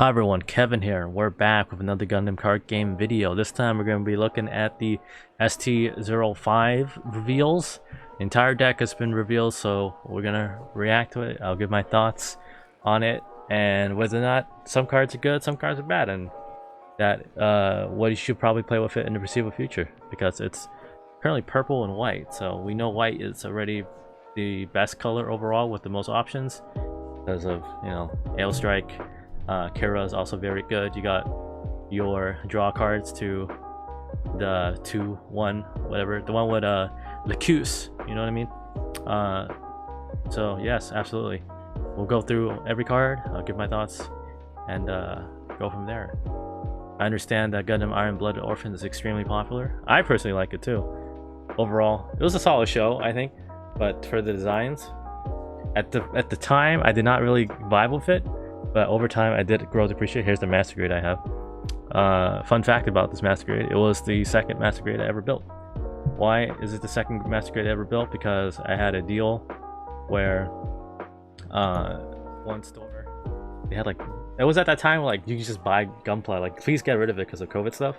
Hi everyone, Kevin here. We're back with another Gundam Card Game video. This time we're going to be looking at the ST05 reveals. The entire deck has been revealed, so we're going to react to it. I'll give my thoughts on it and whether or not some cards are good, some cards are bad, and that what you should probably play with it in the foreseeable future, because it's currently purple and white. So we know white is already the best color overall with the most options because of, you know, Ail Strike. Kira is also very good. You got your draw cards to the 2-1 whatever, the one with Lacuse, you know what I mean? So yes, absolutely, we'll go through every card. I'll give my thoughts and go from there. I understand that Gundam Iron-Blooded Orphans is extremely popular. I personally like it too. Overall, it was a solid show, I think, but for the designs at the time I did not really vibe with it. But over time, I did grow to appreciate. Here's the Master Grade I have. Fun fact about this Master Grade: it was the second Master Grade I ever built. Why is it the second Master Grade I ever built? Because I had a deal where one store, they had like, it was at that time like you could just buy Gunpla. Like, please get rid of it because of COVID stuff.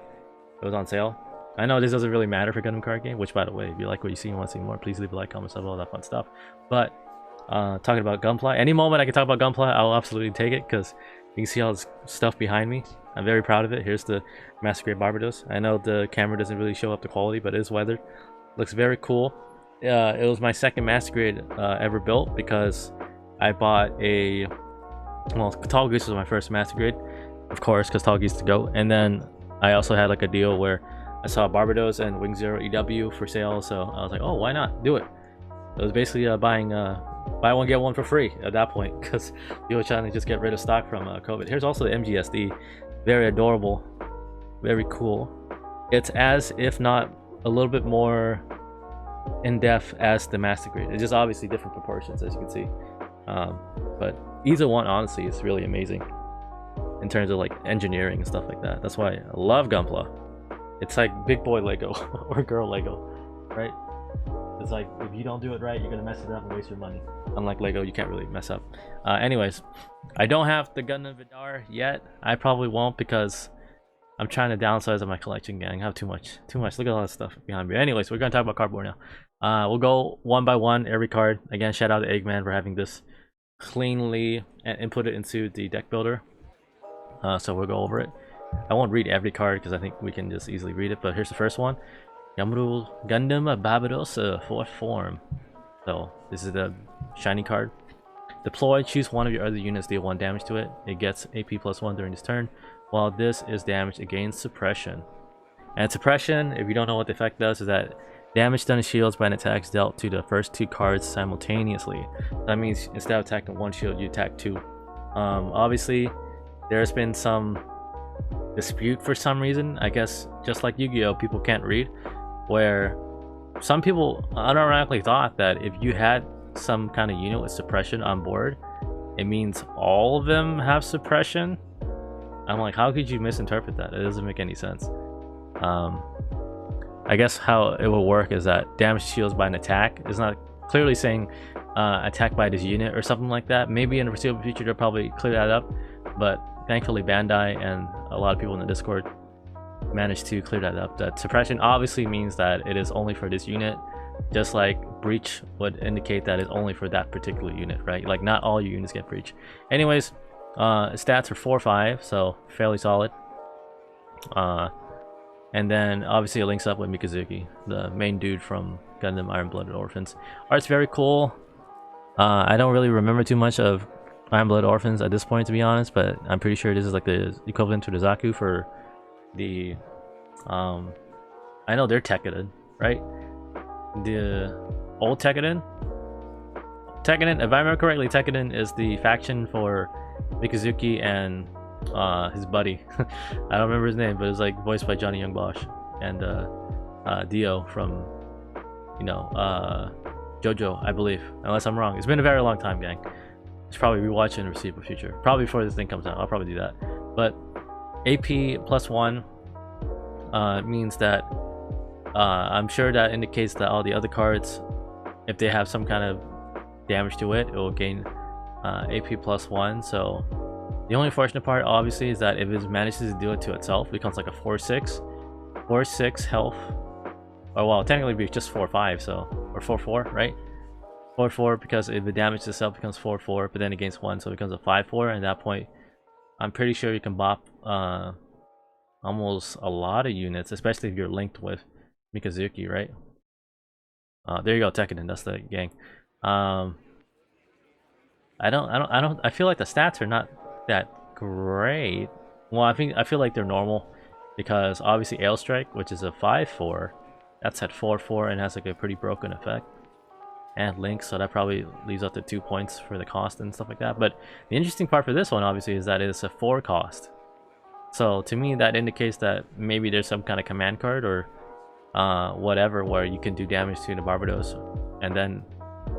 It was on sale. I know this doesn't really matter for Gundam Card Game, which, by the way, if you like what you see and want to see more, please leave a like, comment, sub, all that fun stuff. But talking about Gunpla, any moment I can talk about Gunpla, I'll absolutely take it, because you can see all this stuff behind me. I'm very proud of it. Here's the Master Grade Barbatos. I know the camera doesn't really show up the quality, but it is weathered. Looks very cool. It was my second Master Grade ever built, because I bought a, well, Tall Goose was my first Master Grade, of course, because Tall Goose to go. And then I also had like a deal where I saw Barbatos and Wing Zero EW for sale, so I was like, oh, why not do it? It was basically buying buy one get one for free at that point, because you were trying to just get rid of stock from COVID. Here's also the MGSD, very adorable, very cool. It's as if not a little bit more in depth as the Master Grade. It's just obviously different proportions, as you can see, but either one honestly is really amazing in terms of like engineering and stuff like that. That's why I love Gunpla. It's like big boy Lego or girl Lego, right? It's like, if you don't do it right, you're gonna mess it up and waste your money. Unlike Lego, you can't really mess up. Anyways, I don't have the Gundam Vidar yet. I probably won't, because I'm trying to downsize on my collection, gang. I have too much. Look at all that stuff behind me. Anyways, we're gonna talk about cardboard now. We'll go one by one every card. Again, shout out to Eggman for having this cleanly and input it into the deck builder. So we'll go over it. I won't read every card because I think we can just easily read it. But here's the first one. Yamuru Gundam Barbatos 4th form. So this is the shiny card. Deploy, choose one of your other units, deal 1 damage to it. It gets AP +1 during this turn, while this is damage against suppression. And suppression, if you don't know what the effect does, is that damage done to shields by an attack is dealt to the first 2 cards simultaneously. That means instead of attacking 1 shield, you attack 2. Obviously, there's been some dispute for some reason. I guess just like Yu-Gi-Oh, people can't read, where some people unironically thought that if you had some kind of unit with suppression on board, it means all of them have suppression. I'm like, how could you misinterpret that? It doesn't make any sense. I guess how it will work is that damage shields by an attack is not clearly saying attack by this unit or something like that. Maybe in the foreseeable future they'll probably clear that up, but thankfully Bandai and a lot of people in the Discord managed to clear that up. That suppression obviously means that it is only for this unit, just like breach would indicate that it's only for that particular unit, right? Like, not all your units get breach. Anyways, stats are 4-5, so fairly solid. And then obviously it links up with Mikazuki, the main dude from Gundam Iron-Blooded Orphans. Art's very cool. I don't really remember too much of Iron-Blooded Orphans at this point, to be honest, but I'm pretty sure this is like the equivalent to the Zaku for the I know they're Tekkadan, right? The old Tekkadan, if I remember correctly, Tekkadan is the faction for Mikazuki and his buddy. I don't remember his name, but it's like voiced by Johnny Young Bosch and Dio from, you know, JoJo, I believe, unless I'm wrong. It's been a very long time, gang. It's probably rewatch in the foreseeable future, probably before this thing comes out. I'll probably do that. But AP +1 means that I'm sure that indicates that all the other cards, if they have some kind of damage to it, it will gain AP +1. So The only fortunate part, obviously, is that if it manages to do it to itself, it becomes like a 4-6. 4-6 health. Oh, well, technically it'd be just 4-5, so... Or 4-4, right? 4-4, because if it damages itself, it becomes 4-4, but then against 1, so it becomes a 5-4, and at that point, I'm pretty sure you can bop almost a lot of units, especially if you're linked with Mikazuki, right? There you go, Tekkanen, that's the gang. I feel like the stats are not that great. Well, I feel like they're normal because obviously Ale Strike, which is a 5-4, that's at 4-4 and has like a pretty broken effect. And Link, so that probably leaves up to 2 points for the cost and stuff like that. But the interesting part for this one, obviously, is that it's a 4 cost. So to me, that indicates that maybe there's some kind of command card or whatever where you can do damage to the Barbatos, and then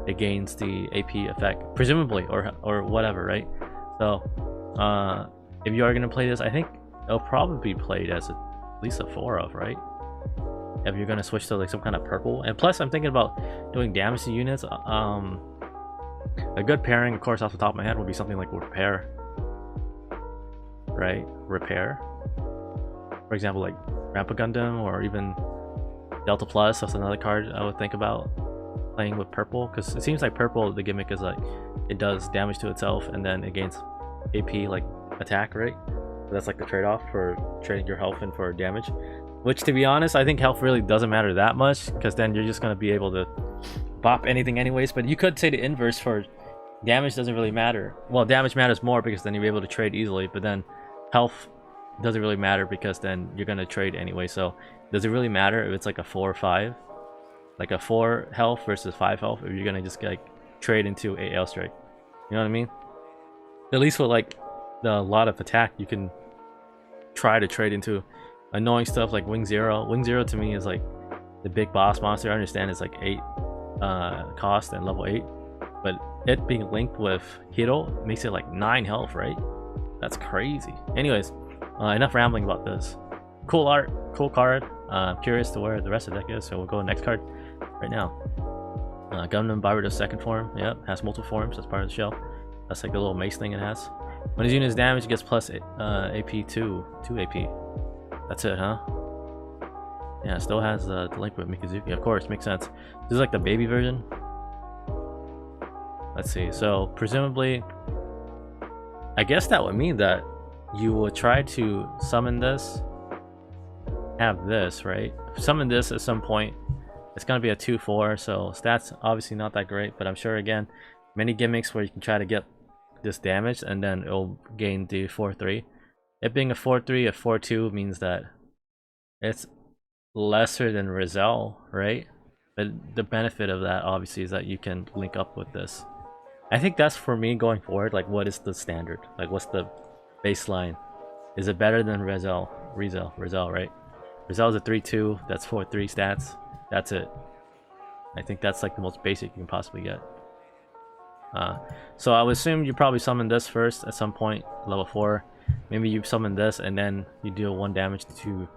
it gains the AP effect, presumably, or whatever, right? So if you are going to play this, I think it'll probably be played as at least a 4 of, right? If you're going to switch to like some kind of purple. And plus, I'm thinking about doing damage to units. A good pairing, of course, off the top of my head would be something like Repair, right? Repair, for example, like Rampa Gundam, or even Delta Plus. That's another card I would think about playing with purple, because it seems like purple, the gimmick is like it does damage to itself and then it gains AP like attack, right? So that's like the trade-off for trading your health in for damage, which, to be honest, I think health really doesn't matter that much, because then you're just going to be able to bop anything anyways. But you could say the inverse for damage doesn't really matter. Well, damage matters more because then you'll be able to trade easily, but then health doesn't really matter because then you're going to trade anyway. So does it really matter if it's like a 4 or 5? Like a 4 health versus 5 health, if you're going to just like trade into a Ale Strike? You know what I mean? At least with like the lot of attack, you can try to trade into annoying stuff like Wing Zero. Wing Zero to me is like the big boss monster. I understand it's like 8 cost and level 8, but it being linked with Hiro makes it like 9 health, right? That's crazy. Anyways, enough rambling about this. Cool art, cool card. I'm curious to where the rest of the deck is, so we'll go next card right now. Gundam Barbatos second form. Yep, has multiple forms. That's part of the shell. That's like the little mace thing it has. When his unit is damaged, it gets plus AP 2 AP. That's it, huh? Yeah, it still has the link with Mikazuki. Of course, makes sense. This is like the baby version. Let's see. So presumably, I guess that would mean that you would try to summon this, have this, right? Summon this at some point. It's gonna be a 2-4, so stats obviously not that great, but I'm sure again, many gimmicks where you can try to get this damage and then it'll gain the 4-3. It being a 4-3, a 4-2 means that it's lesser than Rizal, right? But the benefit of that obviously is that you can link up with this. I think that's for me going forward. Like, what is the standard? Like, what's the baseline? Is it better than Rizal, right? Rizal is a 3-2. That's 4-3 stats. That's it. I think that's like the most basic you can possibly get. So I would assume you probably summon this first at some point, level 4. Maybe you summon this and then you deal 1 damage to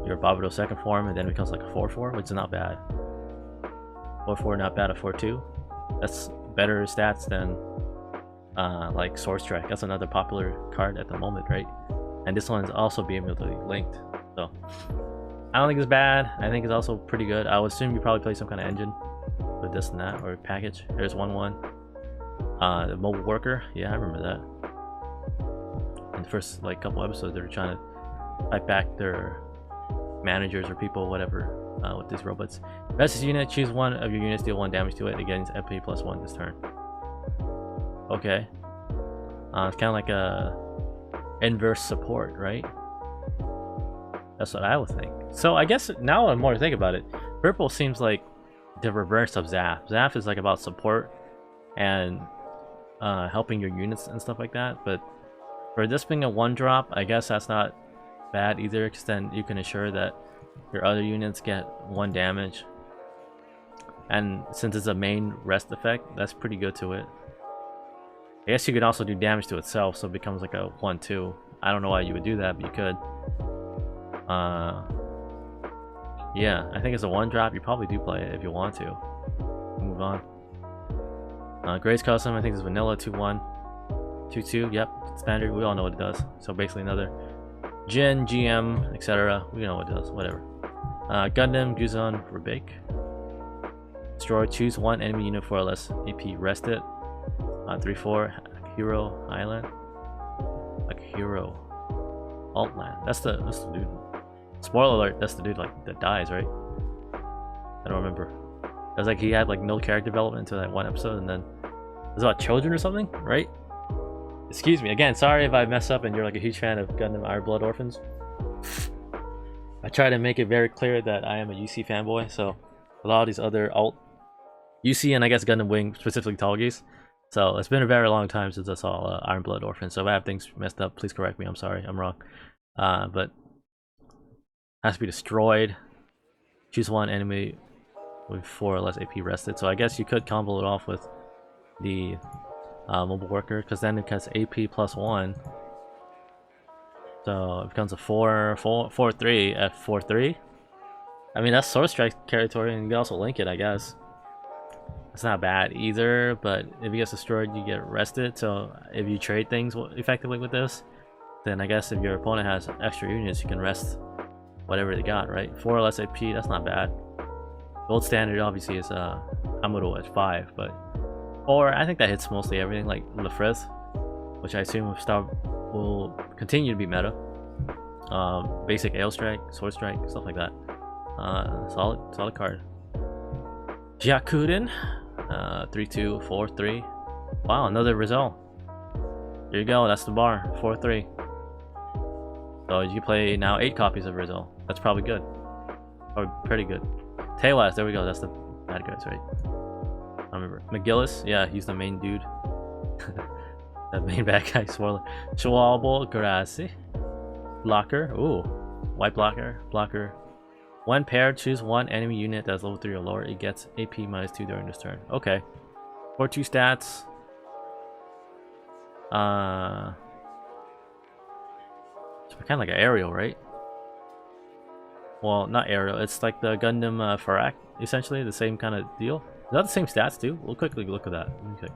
your Barbatos second form, and then it becomes like a 4-4, which is not bad. 4-4, not bad. A 4-2. That's better stats than like Sword Strike. That's another popular card at the moment, right? And this one's also being able to be linked. So I don't think it's bad. I think it's also pretty good. I would assume you probably play some kind of engine with this and that, or package. There's 1-1. The Mobile Worker. Yeah, I remember that. In the first like couple episodes, they were trying to fight back their managers or people, whatever, with these robots. Best unit, choose one of your units, deal 1 damage to it. It gains MP +1 this turn. Okay. It's kind of like a inverse support, right? That's what I would think. So I guess now I'm more to think about it. Purple seems like the reverse of Zaf. Zaf is like about support and helping your units and stuff like that. But for this being a 1-drop, I guess that's not bad either, because then you can ensure that your other units get 1 damage. And since it's a main rest effect, that's pretty good to it. I guess you could also do damage to itself, so it becomes like a 1-2. I don't know why you would do that, but you could. Yeah, I think it's a 1-drop. You probably do play it if you want to. Move on. Graze Custom, I think it's vanilla 2-1. 2/2, yep, standard. We all know what it does. So basically another Jin, GM, etc. We know what it does. Whatever. Gundam, Gusion, Rebake. Destroy. Choose one enemy unit for less AP. Rest it. 3/4. Akihiro Altland. Akihiro Altland. That's the dude. Spoiler alert. That's the dude like that dies, right? I don't remember. It was like he had like no character development until that one episode, and then it was about children or something, right? Excuse me again. Sorry if I mess up and you're like a huge fan of Gundam Iron-Blooded Orphans. I try to make it very clear that I am a UC fanboy, so a lot of these other alt UC and I guess Gundam Wing, specifically Tallgeese. So it's been a very long time since I saw Iron-Blooded Orphans. So if I have things messed up, please correct me. I'm sorry, I'm wrong. But has to be destroyed. Choose one enemy with 4 or less AP rested. So I guess you could combo it off with the Mobile Worker, because then it gets AP +1. So it becomes a 4/3 at 4/3. I mean, that's Sword Strike territory, and you can also link it, I guess. It's not bad either, but if it gets destroyed, you get rested. So if you trade things effectively with this, then I guess if your opponent has extra units, you can rest whatever they got, right? 4 or less AP, that's not bad. Gold standard obviously is Amuro at 5, but I think that hits mostly everything, like Lefrith, which I assume will continue to be meta. Basic AO Strike, Sword Strike, stuff like that. Solid card. Hyakuren, 3/2, 4/3. Wow, another result. There you go, that's the bar, 4/3. So you play now 8 copies of Rizal. That's probably good. Or pretty good. Tailwise, there we go, that's the bad guys, right? I remember. McGillis, yeah, he's the main dude. That main bad guy, spoiler. Schwalbe, Graze. Blocker, ooh. White blocker. One pair, choose one enemy unit that's level 3 or lower. It gets AP -2 during this turn. Okay. 4/2 stats. It's kind of like an aerial, right? Well, not aerial. It's like the Gundam Farak, essentially the same kind of deal. Is that the same stats too? We'll quickly look at that. Okay.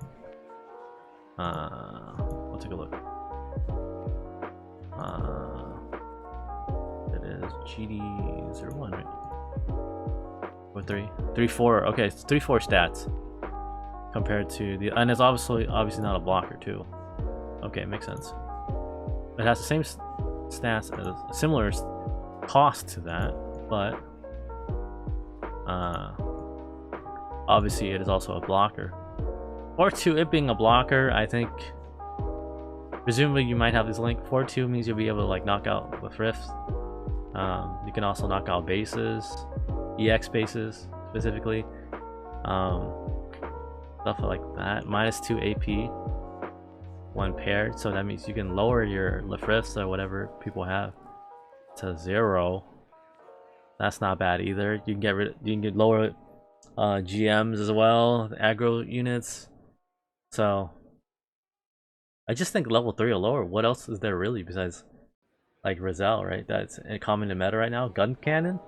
We'll take a look. It is GD01, right? Or 3/4. Okay, it's 3/4 stats compared to the, and it's obviously not a blocker too. Okay, makes sense. It has the same stats as a similar cost to that, but obviously it is also a blocker. Or 2, it being a blocker, I think presumably you might have this link. 4/2 means you'll be able to like knock out with rifts. You can also knock out bases, EX bases specifically, stuff like that. -2 AP, 1 paired, so that means you can lower your Lefriths or whatever people have to 0. That's not bad either. You can get lower GMs as well, aggro units. So I just think level 3 or lower. What else is there really besides like Rizal, right? That's common in meta right now. Gun cannon.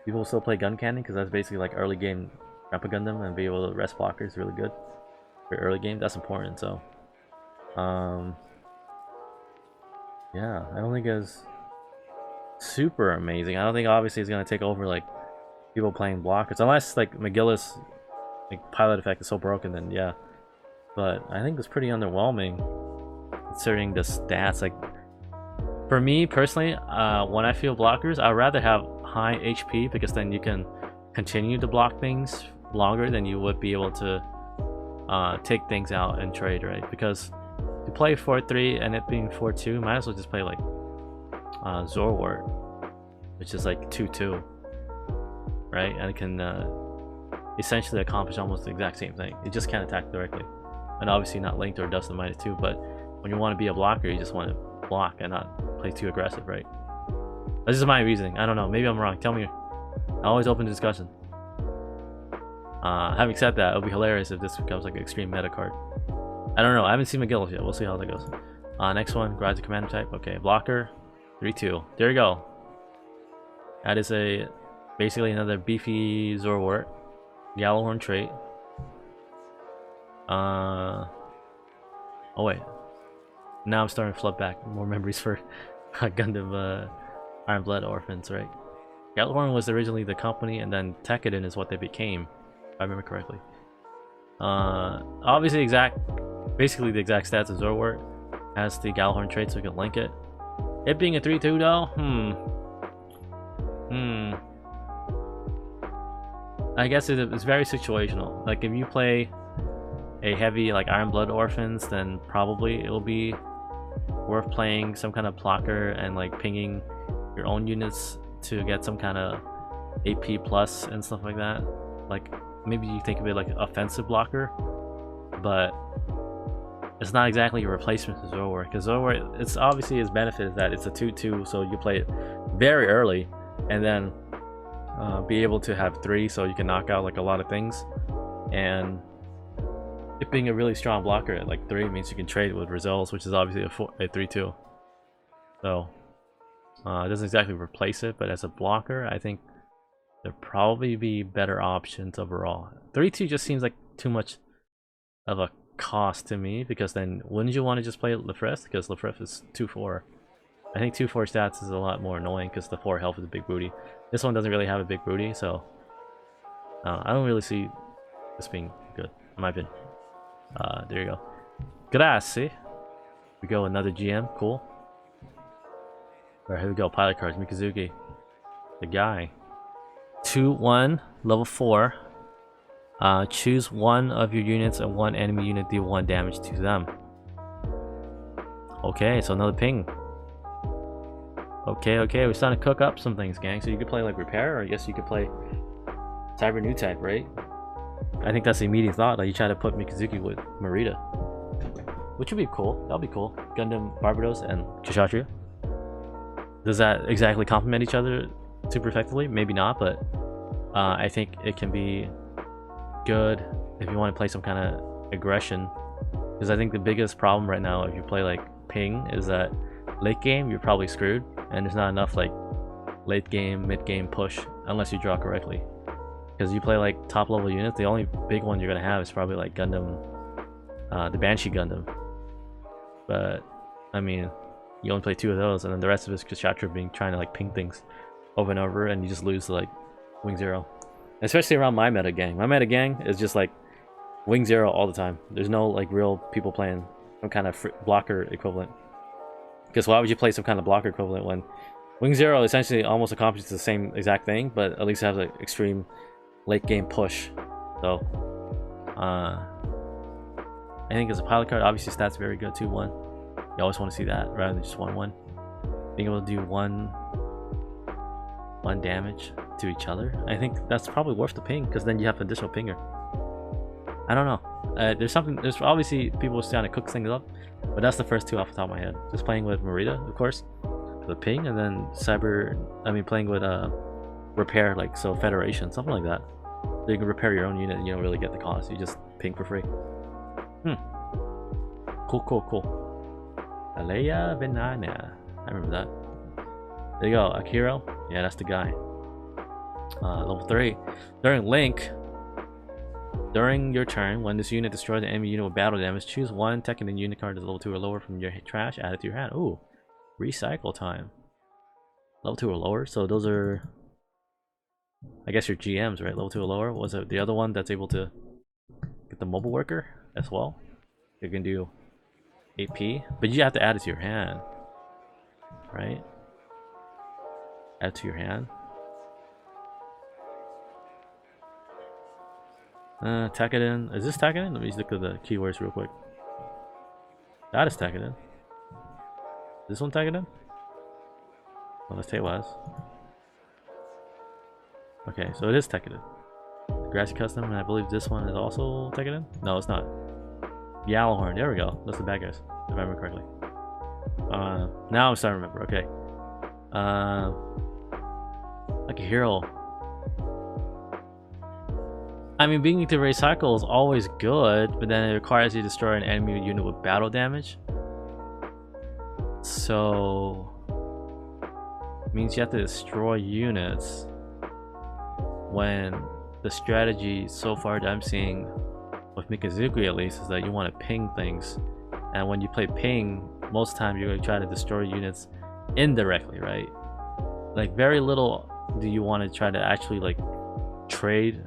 People still play gun cannon because that's basically like early game Grandpa Gundam, and be able to rest blockers is really good for early game. That's important. So yeah, I don't think it's super amazing. I don't think obviously it's gonna take over like people playing blockers, unless like McGillis like pilot effect is so broken, then yeah. But I think it's pretty underwhelming considering the stats. Like for me personally, when I feel blockers, I'd rather have high HP, because then you can continue to block things longer than you would be able to take things out and trade, right? Because to play 4/3 and it being 4/2, might as well just play like Zorwart, which is like 2/2, right? And it can essentially accomplish almost the exact same thing. It just can't attack directly, and obviously not linked or does the -2. But when you want to be a blocker, you just want to block and not play too aggressive, right? This is my reasoning. I don't know. Maybe I'm wrong. Tell me. I'm always open to discussion. Having said that, it would be hilarious if this becomes like an extreme meta card. I don't know. I haven't seen McGillis yet. We'll see how that goes. Next one, Graze commander type. Okay, blocker, 3/2. There you go. That is basically another beefy Zorwart, Yellowhorn trait. Oh wait, Now I'm starting to flood back more memories for Gundam Iron-Blooded Orphans, right? Gallahorn was originally the company, and then Tekkadan is what they became, if I remember correctly. Obviously basically the exact stats of Zoroark has the Gallahorn trait, so we can link it. It being a 3-2 though, I guess it's very situational. Like if you play a heavy like Iron-Blooded Orphans, then probably it'll be worth playing some kind of blocker and like pinging your own units to get some kind of AP plus and stuff like that. Like maybe you think of it like an offensive blocker, but it's not exactly a replacement for Zoroark, because Zoroark, it's obviously his benefit is that it's a 2-2, so you play it very early and then be able to have 3, so you can knock out like a lot of things. And it being a really strong blocker at like 3 means you can trade with results, which is obviously a 3-2. So it doesn't exactly replace it, but as a blocker, I think there'd probably be better options overall. 3-2 just seems like too much of a cost to me, because then wouldn't you want to just play Lefrith? Because Lefrith is 2-4. I think 2-4 stats is a lot more annoying because the 4 health is a big booty. This one doesn't really have a big booty, so I don't really see this being good, in my opinion. There you go. Grazie. We go another GM, cool. Alright, here we go. Pilot cards, Mikazuki. The guy. 2-1, level 4. Choose one of your units and one enemy unit deal 1 damage to them. Okay, so another ping. Okay, we're starting to cook up some things, gang. So you could play like Repair, or I guess you could play Cyber New Type, right? I think that's the immediate thought. Like you try to put Mikazuki with Marita, which would be cool. That'll be cool. Gundam Barbatos and Kshatriya. Does that exactly complement each other super effectively? Maybe not, but I think it can be good if you want to play some kind of aggression. Because I think the biggest problem right now, if you play like ping, is that late game you're probably screwed, and there's not enough like late game, mid game push unless you draw correctly. Because you play like top level units, the only big one you're gonna have is probably like Gundam, the Banshee Gundam. But I mean, you only play 2 of those, and then the rest of it is Kshatriya being trying to like ping things over and over, and you just lose to like Wing Zero. Especially around my meta gang. My meta gang is just like Wing Zero all the time. There's no like real people playing some kind of blocker equivalent. Because why would you play some kind of blocker equivalent when Wing Zero essentially almost accomplishes the same exact thing, but at least has an extreme late game push. So I think as a pilot card, obviously stats very good, 2-1. You always want to see that rather than just 1-1. Being able to do one damage to each other, I think that's probably worth the ping, because then you have additional pinger. I don't know. There's obviously people trying to cook things up, but that's the first 2 off the top of my head. Just playing with Marita, of course, the ping, and then playing with Repair, like so Federation, something like that. So you can repair your own unit and you don't really get the cost, you just ping for free. Cool. Alea Banana. I remember that. There you go, Akihiro. Yeah, that's the guy. Level 3. During your turn, when this unit destroys an enemy unit with battle damage, choose one Tekkadan unit card that's level 2 or lower from your trash, add it to your hand. Ooh, recycle time. Level 2 or lower, so those are, I guess, your GMs, right? Level 2 or lower. Was it the other one that's able to get the Mobile Worker as well? You can do AP, but you have to add it to your hand, right? Add to your hand. Tekkadan. Is this Tekkadan? Let me just look at the keywords real quick. That is Tekkadan. This one Tekkadan? Well, let's tell you what. Okay, so it is Tekkadan. Graze Custom, and I believe this one is also Tekkadan? No, it's not. Gallahorn. There we go. That's the bad guys, if I remember correctly. Now I'm starting to remember. Okay. Akihiro. I mean, being able to recycle is always good, but then it requires you to destroy an enemy unit with battle damage. So it means you have to destroy units when the strategy so far that I'm seeing with Mikazuki at least is that you want to ping things, and when you play ping, most of the time you're going to try to destroy units indirectly, right? Like very little do you want to try to actually like trade.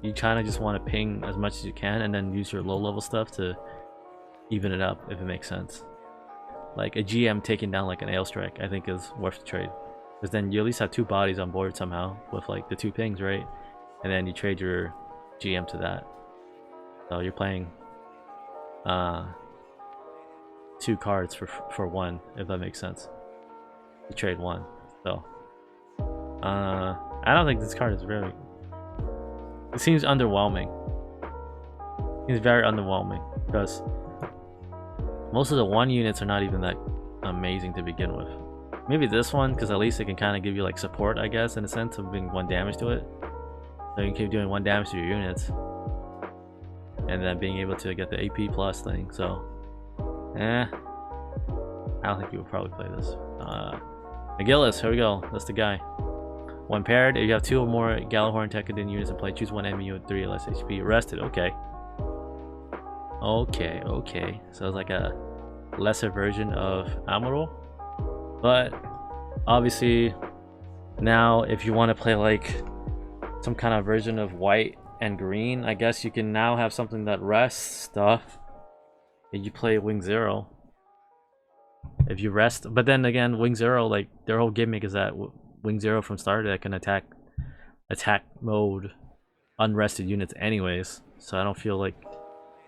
You kind of just want to ping as much as you can and then use your low level stuff to even it up, if it makes sense. Like a GM taking down like an Ailstrike I think is worth the trade, because then you at least have 2 bodies on board somehow with like the 2 pings, right? And then you trade your GM to that, so you're playing 2 cards for 1, if that makes sense. You trade 1. So I don't think this card is very, it seems underwhelming. It seems very underwhelming because most of the 1 units are not even that amazing to begin with. Maybe this one, because at least it can kind of give you like support, I guess, in a sense of being 1 damage to it. So you can keep doing 1 damage to your units, and then being able to get the AP plus thing. So, I don't think you would probably play this. McGillis, here we go. That's the guy. 1 paired. If you have 2 or more Galahorn Tekkadan units in play, choose 1 enemy with 3 or less HP. Arrested. Okay. Okay. So it's like a lesser version of Amuro. But obviously, now if you want to play like some kind of version of white and green, I guess you can now have something that rests stuff. And you play Wing Zero. If you rest, but then again, Wing Zero, like their whole gimmick is that Wing Zero from start that can attack mode unrested units anyways. So I don't feel like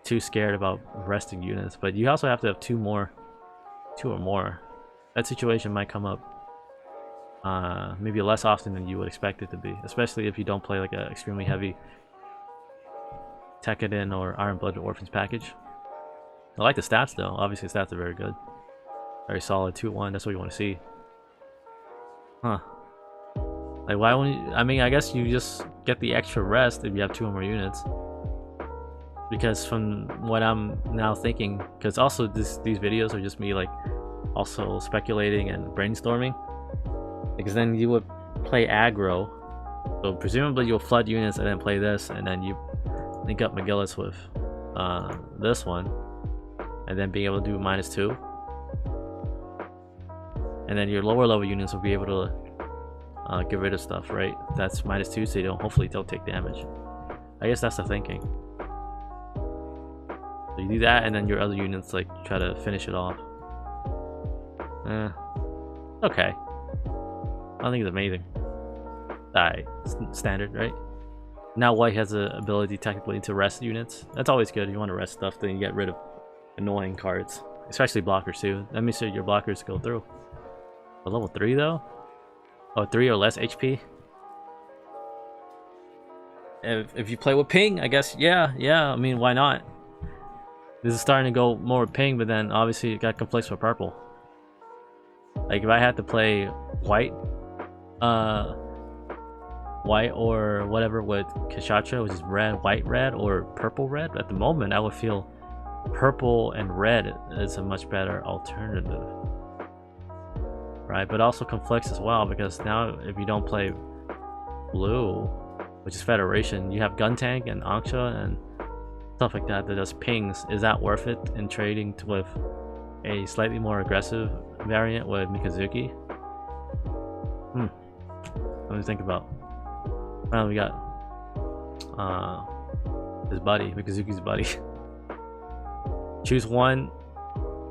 too scared about resting units. But you also have to have 2 or more. That situation might come up maybe less often than you would expect it to be, especially if you don't play like an extremely heavy Tekkadan or Iron-Blooded Orphans package. I like the stats though. Obviously the stats are very good. Very solid 2-1, that's what you want to see. Huh. Like why wouldn't you, I mean, I guess you just get the extra rest if you have 2 or more units. Because from what I'm now thinking, because also these videos are just me like also speculating and brainstorming. Because then you would play aggro. So presumably you'll flood units and then play this, and then you link up McGillis with this one. And then being able to do -2. And then your lower level units will be able to get rid of stuff, right? That's -2, so you hopefully don't take damage. I guess that's the thinking. So you do that, and then your other units like try to finish it off. Okay. I don't think it's amazing. Alright, standard, right? Now white has the ability technically to rest units. That's always good. You want to rest stuff, then you get rid of annoying cards, especially blockers too. That makes sure your blockers go through. But level 3 though? Oh, 3 or less HP? If you play with ping, I guess, yeah, I mean, why not? This is starting to go more ping, but then obviously it got conflicts with purple. Like if I had to play white or whatever with Kashatra, which is red, white, red, or purple, red, at the moment I would feel purple and red is a much better alternative. Right, but also conflicts as well, because now if you don't play blue, which is Federation, you have Gun Tank and Anksha and stuff like that that does pings. Is that worth it in trading with a slightly more aggressive variant with Mikazuki? Let me think about. Well, we got his buddy, Mikazuki's buddy. Choose 1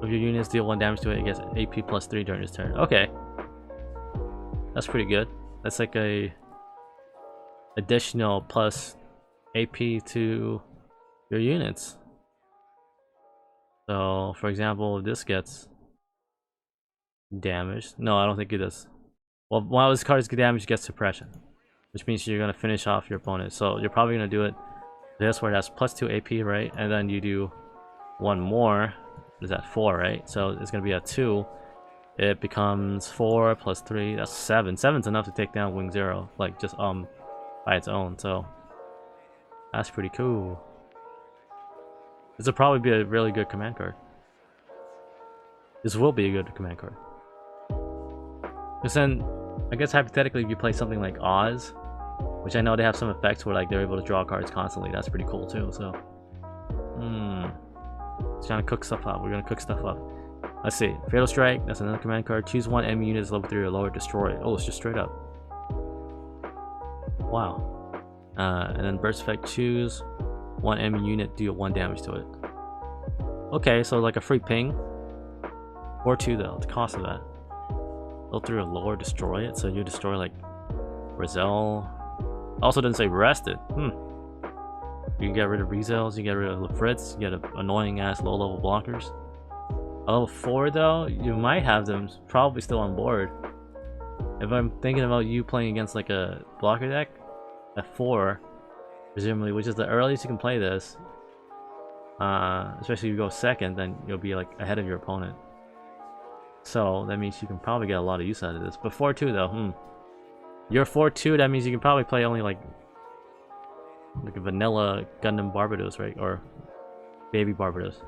of your units, deal 1 damage to it, and gets AP +3 during his turn. Okay, that's pretty good. That's like a additional plus AP to your units. So for example, if this gets damaged, no, I don't think it does. Well, one of his cards get damaged, gets suppression, which means you're gonna finish off your opponent. So you're probably gonna do it this where it has +2 AP, right? And then you do 1 more. Is that 4, right? So it's gonna be a 2. It becomes 4 + 3. That's 7. 7's enough to take down Wing Zero, like just by its own. So that's pretty cool. This will probably be a really good command card. This will be a good command card. Because then, I guess hypothetically, if you play something like Oz, which I know they have some effects where like they're able to draw cards constantly, that's pretty cool too. So, just trying to cook stuff up. We're gonna cook stuff up. Let's see. Fatal Strike, that's another command card. Choose one enemy unit is level 3 or lower, destroy it. Oh, it's just straight up. Wow. And then Burst Effect, choose one enemy unit, deal 1 damage to it. Okay, so like a free ping. 4/2 though, the cost of that. Level 3 or lower, destroy it. So you destroy like Rizal. Also didn't say rested. You can get rid of Rizals, you get rid of Lafritz, you get annoying ass low level blockers. Level 4 though, you might have them probably still on board. If I'm thinking about you playing against like a blocker deck at 4, presumably, which is the earliest you can play this, especially if you go second, then you'll be like ahead of your opponent. So that means you can probably get a lot of use out of this. But 4/2 though, you're 4/2, that means you can probably play only like a vanilla Gundam Barbatos, right? Or baby Barbatos.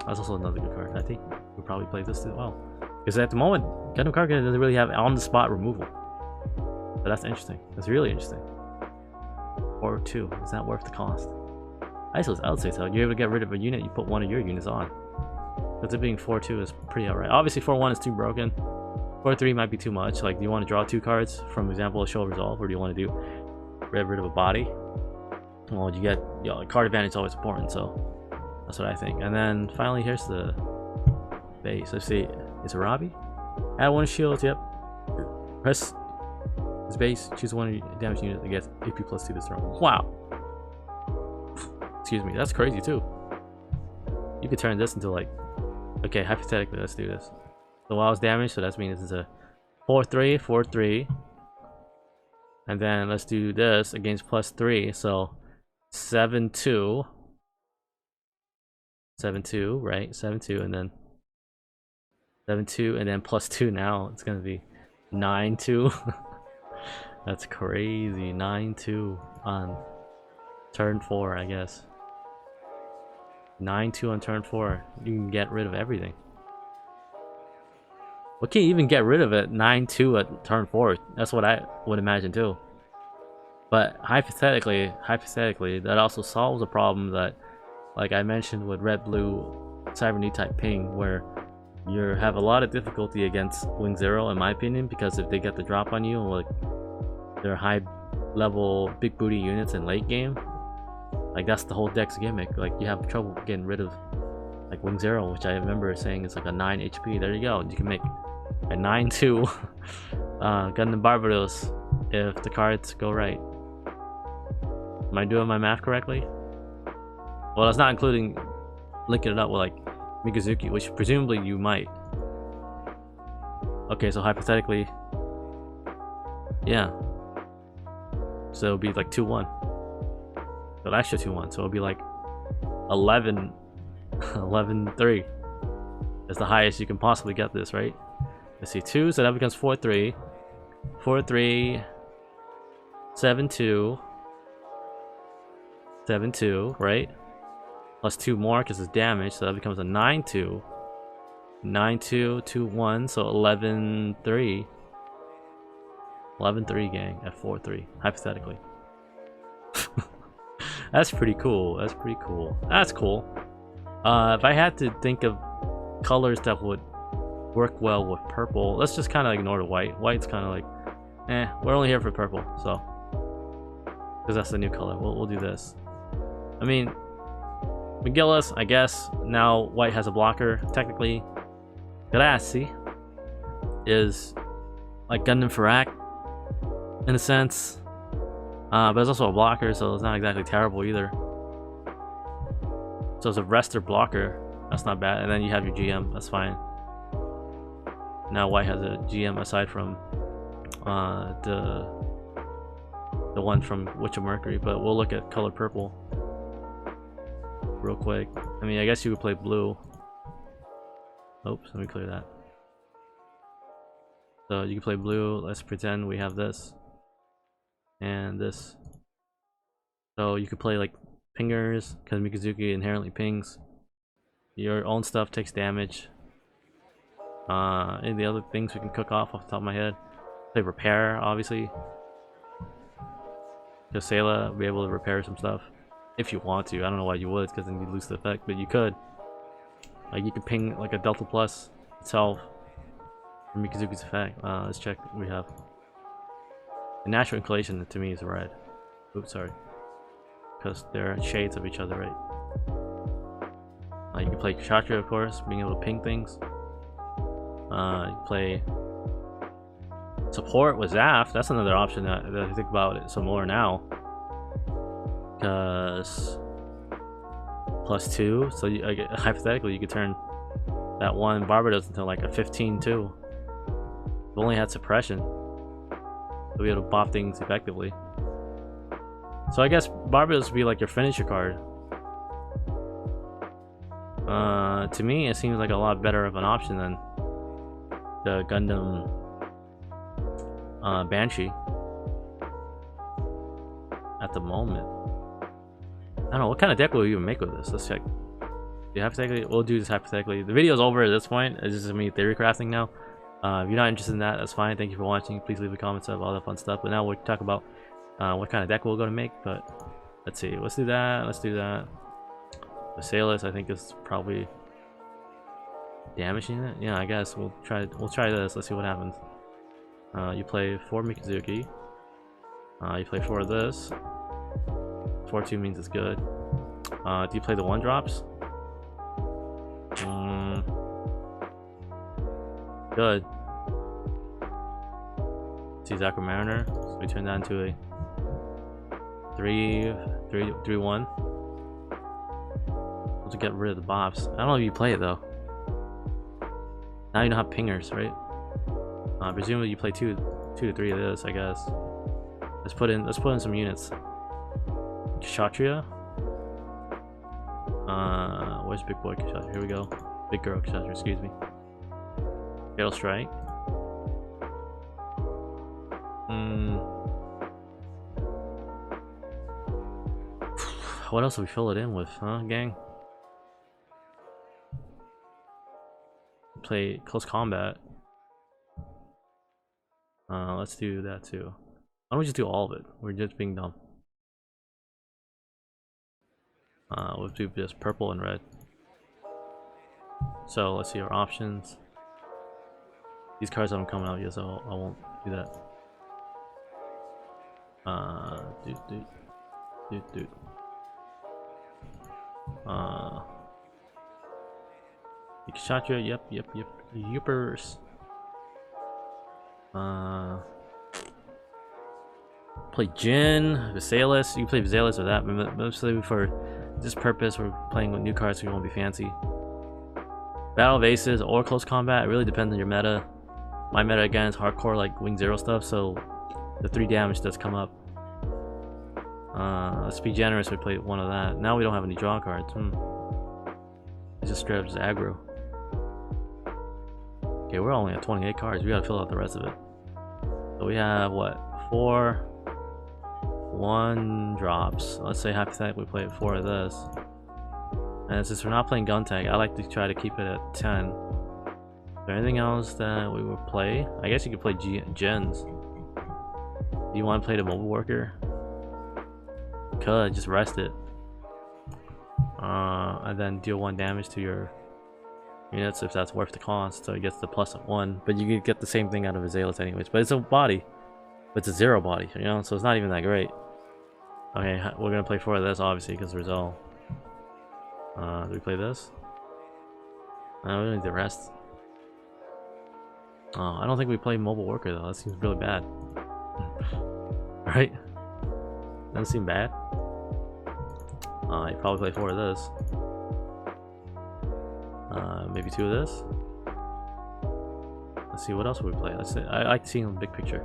That's also another good card. I think we'll probably play this as well. Because at the moment, Gundam Card Game doesn't really have on-the-spot removal. But that's interesting. That's really interesting. 4/2. Is that worth the cost? I would say so. You're able to get rid of a unit, you put one of your units on. Because it being 4/2 is pretty alright. Obviously 4/1 is too broken. 4/3 might be too much. Like, do you want to draw 2 cards from example, a show resolve, or do you want to do get rid of a body? Well, you get, you know, card advantage is always important, so that's what I think. And then finally, here's the base. Let's see, Isaribi. Add 1 shield. Yep. Press this base. Choose 1 damage unit that gets AP +2 this turn. Wow. Excuse me. That's crazy too. You could turn this into like, okay, hypothetically, let's do this. So while it's damaged, so that means it's a 4/3, 4/3. And then let's do this against +3, so 7/2. 7/2, right? 7/2, and then 7/2, and then +2. Now it's gonna be 9/2. That's crazy. 9/2 on turn 4, I guess. 9/2 on turn 4. You can get rid of everything. We can't even get rid of it 9/2 at turn 4. That's what I would imagine too. But hypothetically, that also solves a problem that, like I mentioned with red-blue Cyber type ping, where you have a lot of difficulty against Wing Zero, in my opinion, because if they get the drop on you, like they're high-level big booty units in late game, like that's the whole deck's gimmick. Like you have trouble getting rid of like Wing Zero, which I remember saying is like a 9 HP. There you go. You can make a 9/2 Gundam Barbatos if the cards go right. Am I doing my math correctly? Well, that's not including linking it up with like Mikazuki, which presumably you might. Okay, so hypothetically, yeah. So it'll be like 2/1. But extra 2/1, so it'll be like 11/3. That's the highest you can possibly get this, right? Let's see, 2, so that becomes 4/3. 4/3, 7/2. 7/2, right? Plus 2 more because it's damage, so that becomes a 9/2. 9/2, 2/1, so 11/3. 11/3, gang, at 4/3, hypothetically. That's pretty cool. That's pretty cool. That's cool. If I had to think of colors that would work well with purple, let's just kind of ignore the white. White's kind of like, we're only here for purple, so because that's the new color. We'll do this. I mean, McGillis, I guess. Now white has a blocker. Technically, Graze is like Gundam Fareed in a sense. But it's also a blocker, so it's not exactly terrible either. So it's a rester blocker. That's not bad. And then you have your GM. That's fine. Now white has a GM aside from the one from Witch of Mercury. But we'll look at color purple real quick. I mean, I guess you would play blue. Oops, let me clear that. So you can play blue. Let's pretend we have this and this. So you could play like pingers, because Mikazuki inherently pings. Your own stuff takes damage. And the other things we can cook off the top of my head. Play repair, obviously. Because Sayla will be able to repair some stuff. If you want to. I don't know why you would, because then you lose the effect, but you could. Like you can ping like a Delta Plus itself from Mikazuki's effect. Let's check what we have. The natural inclination to me is red. Oops, sorry. Because they're shades of each other, right? You can play Kshatriya, of course, being able to ping things. You can play support with Zaf. That's another option that I think about it some more now. Because +2, so hypothetically you could turn that one Barbatos into like a 15-2. If only had suppression, you'll be able to bop things effectively. So I guess Barbatos would be like your finisher card. To me, it seems like a lot better of an option than the Gundam Banshee at the moment. I don't know, what kind of deck will we even make with this? Let's check. Yeah, hypothetically, we'll do this hypothetically. The video's over at this point. It's just me theory crafting now. If you're not interested in that, that's fine. Thank you for watching. Please leave a comment of all that fun stuff. But now we'll talk about what kind of deck we're going to make. But let's see. Let's do that. Let's do that. The Sailus, I think, is probably damaging it. Yeah, I guess we'll try this. Let's see what happens. You play 4 Mikazuki. You play 4 of this. 4-2 means it's good. Do you play the 1-drops? Good. See Zakra Mariner. So we turn that into a 3-1. To get rid of the bops. I don't know if you play it though. Now you don't have pingers, right? Presumably you play 2 to 3 of this, I guess. Let's put in some units. Kshatriya. Where's Big Boy Kshatriya? Here we go. Big Girl Kshatriya, excuse me. Fatal Strike. What else do we fill it in with, huh, gang? Play close combat. Let's do that too. Why don't we just do all of it? We're just being dumb. We'll do just purple and red. So let's see our options. These cards haven't come out yet, so I won't do that. Kshatriya, yep. Youpers. Play Jin, Visalis. You can play Visalis or that, but mostly for this purpose, we're playing with new cards, so we won't be fancy. Battle of Aces or close combat, it really depends on your meta. My meta again is hardcore, like Wing Zero stuff, so the 3 damage does come up. Let's be generous, we play one of that. Now we don't have any draw cards. It's just straight up just aggro. Okay, we're only at 28 cards. We gotta fill out the rest of it. So we have what? 4 1-drops. Let's say hypothetically we play 4 of this. And since we're not playing gun tag, I like to try to keep it at 10. Is there anything else that we would play? I guess you could play gens. Do you want to play the Mobile Worker? Could just rest it. And then deal 1 damage to your units if that's worth the cost, so it gets the +1. But you could get the same thing out of Visalis anyways. But it's a body. But it's a 0 body, you know, so it's not even that great. Okay, we're gonna play 4 of this obviously because Rizal. Do we play this? We don't need the rest. Oh, I don't think we play Mobile Worker though. That seems really bad. Right? Doesn't seem bad. You probably play 4 of this. Maybe 2 of this. Let's see what else we play. Let's see. I like seeing the big picture.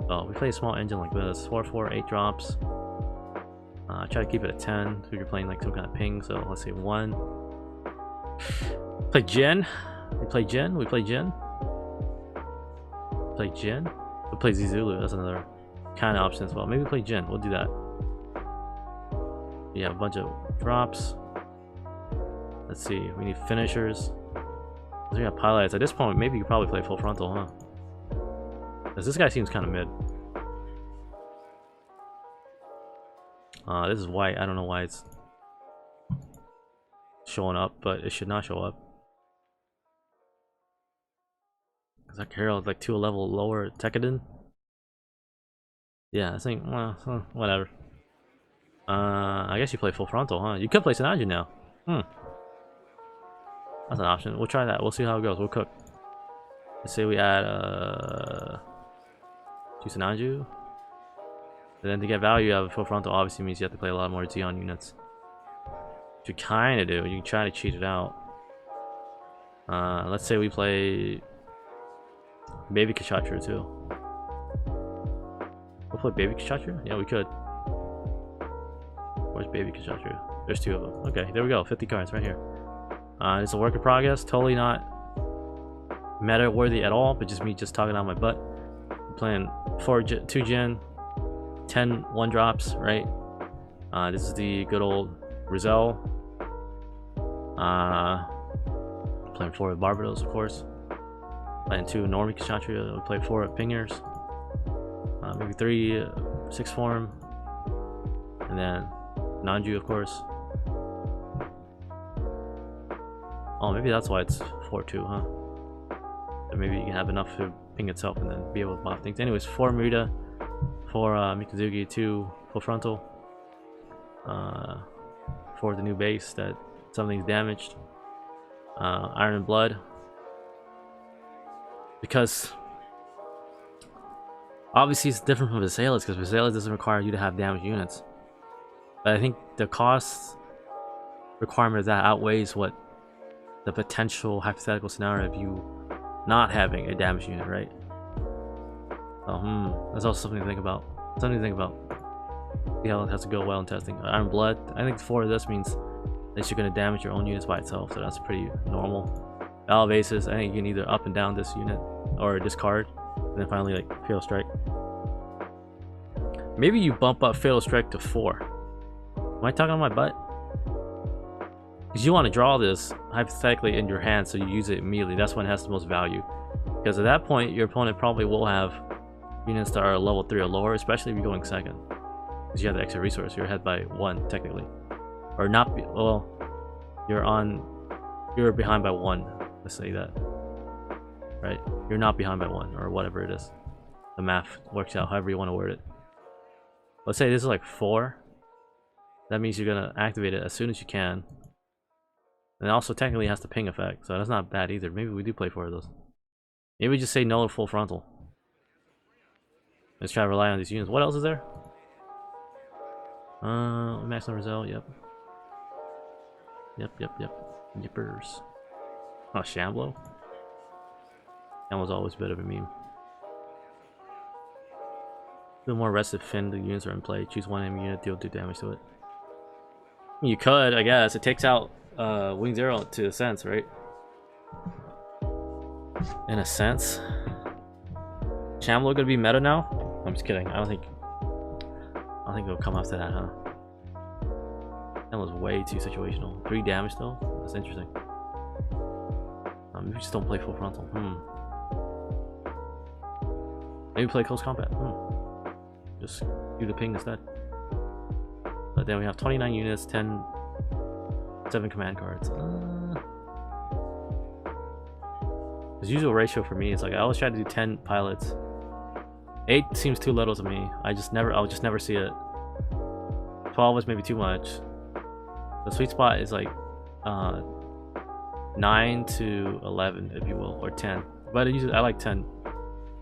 Oh, we play a small engine like this. 4/4, 8 drops. Try to keep it at 10 so you're playing like some kind of ping. So let's say 1. Play Jin. We play Jin. We play Jin. Play Jin. We play Zizulu. That's another kind of option as well. Maybe play Jin. We'll do that. We have a bunch of drops. Let's see. We need finishers. We got pilots. At this point, maybe you could probably play full frontal, huh? Because this guy seems kind of mid. This is white. I don't know why it's showing up, but it should not show up. Because Akihiro is like 2 level lower Tekkaden. Yeah, I think, well, whatever. I guess you play full frontal, huh? You could play Sinanju now. That's an option. We'll try that. We'll see how it goes. We'll cook. Let's say we add 2 Sinanju. And then to get value out of full frontal obviously means you have to play a lot more Zeon units. Which you kinda do. You can try to cheat it out. Let's say we play Baby Kshatriya too. We'll play Baby Kshatriya? Yeah, we could. Where's Baby Kshatriya? There's 2 of them. Okay, there we go. 50 cards right here. It's a work in progress. Totally not meta worthy at all, but just me just talking out my butt. I'm playing 2 gen, 10 1-drops, right? This is the good old Rizal. Playing 4 with Barbatos, of course. Playing 2 Normie Kshatriya. We play 4 at Pingers. Maybe 3 6 form. And then Nanju, of course. Oh, maybe that's why it's 4-2, huh? So maybe you can have enough to ping itself and then be able to buff things. Anyways, 4 Merida, 4 Mikazuki, 2 full frontal. 4 the new base that something's damaged. Iron and Blood. Because obviously it's different from Visalis, because Visalis doesn't require you to have damaged units. But I think the cost requirement of that outweighs what the potential hypothetical scenario of you not having a damaged unit, right? So, that's also something to think about. Something to think about. See how it has to go well in testing. Iron Blood, I think 4 of this means that you're going to damage your own units by itself, so that's pretty normal. Battle bases, I think you can either up and down this unit or discard, and then finally like Fatal Strike. Maybe you bump up Fatal Strike to 4. Am I talking on my butt? Because you want to draw this hypothetically in your hand so you use it immediately. That's when it has the most value. Because at that point, your opponent probably will have units that are level 3 or lower, especially if you're going second. Because you have the extra resource. You're ahead by 1, technically. Or not, well, you're behind by 1. Let's say that. Right? You're not behind by 1, or whatever it is. The math works out however you want to word it. Let's say this is like 4. That means you're going to activate it as soon as you can. And it also technically has the ping effect, so that's not bad either. Maybe we do play 4 of those. Maybe we just say no to full frontal. Let's try to rely on these units. What else is there? Maximum result, yep. Yep. Yippers. Oh, Shamblo? Shamblo's always a bit of a meme. A bit more restive fin, the units are in play. Choose one enemy unit, deal 2 damage to it. You could, I guess. It takes out Wing Zero to a sense, right? In a sense. Shamblo gonna be meta now? I'm just kidding. I don't think it'll come after that, huh? That was way too situational. 3 damage though? That's interesting. Maybe we just don't play full frontal. Maybe play close combat. Just do the ping instead. But then we have 29 units, 7 command cards. The usual ratio for me is like I always try to do 10 pilots. 8 seems too little to me. I'll just never see it. 12 is maybe too much. The sweet spot is like 9 to 11, if you will, or 10. But usually I like 10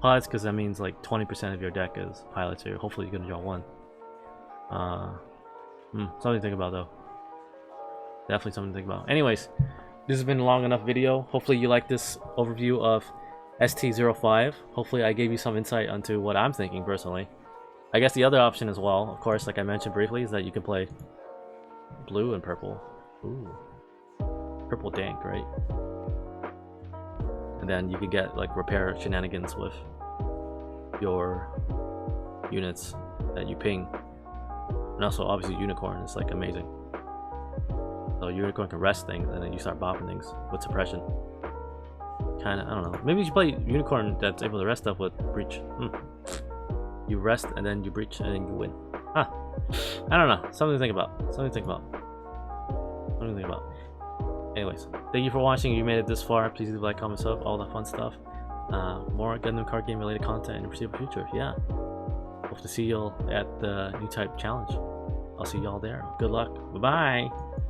pilots because that means like 20% of your deck is pilots here. Hopefully you're gonna draw 1. Something to think about though. Definitely something to think about. Anyways, this has been a long enough video. Hopefully you like this overview of ST05. Hopefully I gave you some insight onto what I'm thinking personally. I guess the other option as well, of course, like I mentioned briefly, is that you can play blue and purple. Ooh. Purple dank, right? And then you could get like repair shenanigans with your units that you ping. And also obviously Unicorn is like amazing. So Unicorn can rest things and then you start bopping things with suppression. Kinda, I don't know. Maybe you should play Unicorn that's able to rest stuff with Breach. You rest and then you breach and then you win. Huh. I don't know. Something to think about. Something to think about. Something to think about. Anyways, thank you for watching. If you made it this far, please leave a like, comment, sub, all that fun stuff. More Gundam card game related content in the foreseeable future. Yeah. Hope to see y'all at the new type challenge. I'll see y'all there. Good luck. Bye bye.